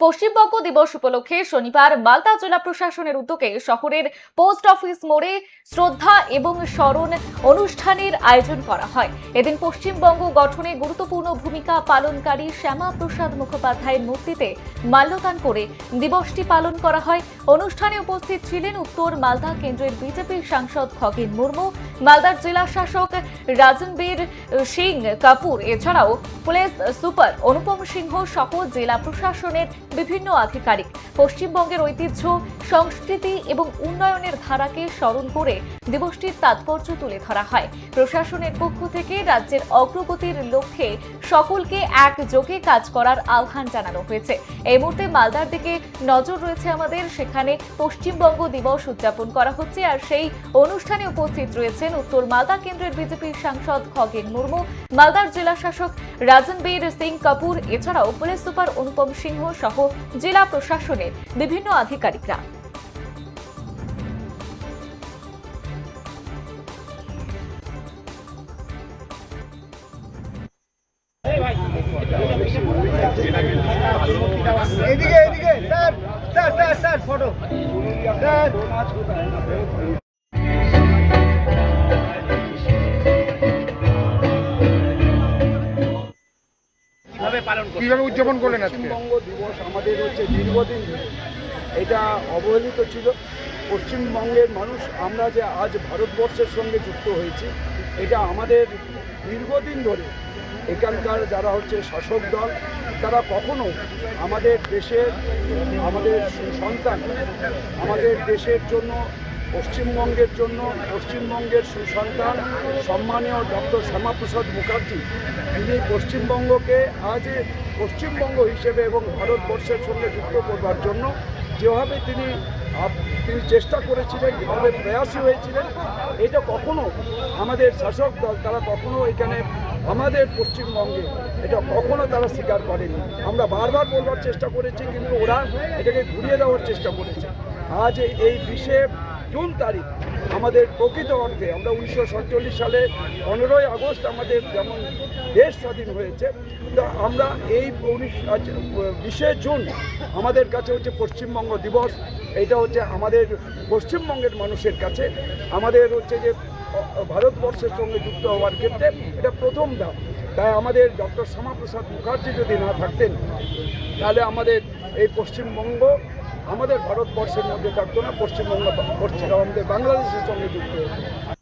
পশ্চিমবঙ্গ দিবস উপলক্ষে শনিবার মালদা জেলা প্রশাসনের উদ্যোগে শহরের পোস্ট অফিস মোড়ে শ্রদ্ধা এবং স্মরণ অনুষ্ঠানের আয়োজন করা হয়। এদিন পশ্চিমবঙ্গ গঠনে গুরুত্বপূর্ণ ভূমিকা পালনকারী শ্যামা প্রসাদ মুখোপাধ্যায়ের মূর্তিতে মাল্যদান করে দিবসটি পালন করা হয়। অনুষ্ঠানে উপস্থিত ছিলেন উত্তর মালদা কেন্দ্রের বিজেপি সাংসদ খগেন মুর্মু, মালদার জেলা শাসক রাজনবীর সিং কাপুর, এছাড়াও পুলিশ সুপার অনুপম সিংহ সহ জেলা প্রশাসনের বিভিন্ন আধিকারিক। পশ্চিমবঙ্গের ঐতিহ্য, সংস্কৃতি এবং উন্নয়নের ধারাকে স্মরণ করে দিবসটির তাৎপর্য তুলে ধরা হয়। প্রশাসনের পক্ষ থেকে রাজ্যের অগ্রগতির লক্ষ্যে সকলকে একযোগে কাজ করার আহ্বান জানানো হয়েছে। এই মুহূর্তে মালদার দিকে নজর রয়েছে আমাদের, সেখানে পশ্চিমবঙ্গ দিবস উদযাপন করা হচ্ছে, আর সেই অনুষ্ঠানে উপস্থিত রয়েছেন উত্তর মালদা কেন্দ্রের বিজেপির সাংসদ খগেন মুর্মু, মালদার জেলা শাসক রাজনবীর সিং কাপুর, এছাড়াও পুলিশ সুপার অনুপম সিংহ সহ জেলা প্রশাসনের বিভিন্ন আধিকারিকরা। ফটো কিভাবে উদযাপন করলেন আজকে? পশ্চিমবঙ্গ দিবস আমাদের হচ্ছে দীর্ঘদিন ধরে এটা অবহেলিত ছিল। পশ্চিমবঙ্গের মানুষ আমরা যে আজ ভারতবর্ষের সঙ্গে যুক্ত হয়েছি, এটা আমাদের দীর্ঘদিন ধরে এখানকার যারা হচ্ছে শাসক দল, তারা কখনো আমাদের দেশের, আমাদের সন্তান, আমাদের দেশের জন্য, পশ্চিমবঙ্গের জন্য, পশ্চিমবঙ্গের সুসন্তান সম্মানীয় ডক্টর শ্যামাপ্রসাদ মুখার্জি, তিনি পশ্চিমবঙ্গকে আজ পশ্চিমবঙ্গ হিসেবে এবং ভারতবর্ষের সঙ্গে যুক্ত করবার জন্য যেভাবে তিনি চেষ্টা করেছিলেন, যেভাবে প্রয়াসী হয়েছিলেন, এটা কখনো আমাদের শাসক দল তারা কখনো এখানে আমাদের পশ্চিমবঙ্গে এটা কখনো তারা স্বীকার করেনি। আমরা বারবার বলবার চেষ্টা করেছি, কিন্তু ওরা এটাকে ঘুরিয়ে দেওয়ার চেষ্টা করেছে। আজ এই 20শে জুন তারিখ আমাদের প্রকৃত অর্থে আমরা 1947 সালে 15ই আগস্ট আমাদের যেমন দেশ স্বাধীন হয়েছে, তো আমরা এই 20শে জুন আমাদের কাছে হচ্ছে পশ্চিমবঙ্গ দিবস। এটা হচ্ছে আমাদের পশ্চিমবঙ্গের মানুষের কাছে আমাদের হচ্ছে যে ভারতবর্ষের সঙ্গে যুক্ত হওয়ার ক্ষেত্রে এটা প্রথম ধাপ। তাই আমাদের ডক্টর শ্যামাপ্রসাদ মুখার্জি যদি না থাকতেন, তাহলে আমাদের এই পশ্চিমবঙ্গ আমাদের ভারতবর্ষের মধ্যে থাকতো না, পশ্চিমবঙ্গ আমাদের বাংলাদেশের সঙ্গে যুক্ত হতো।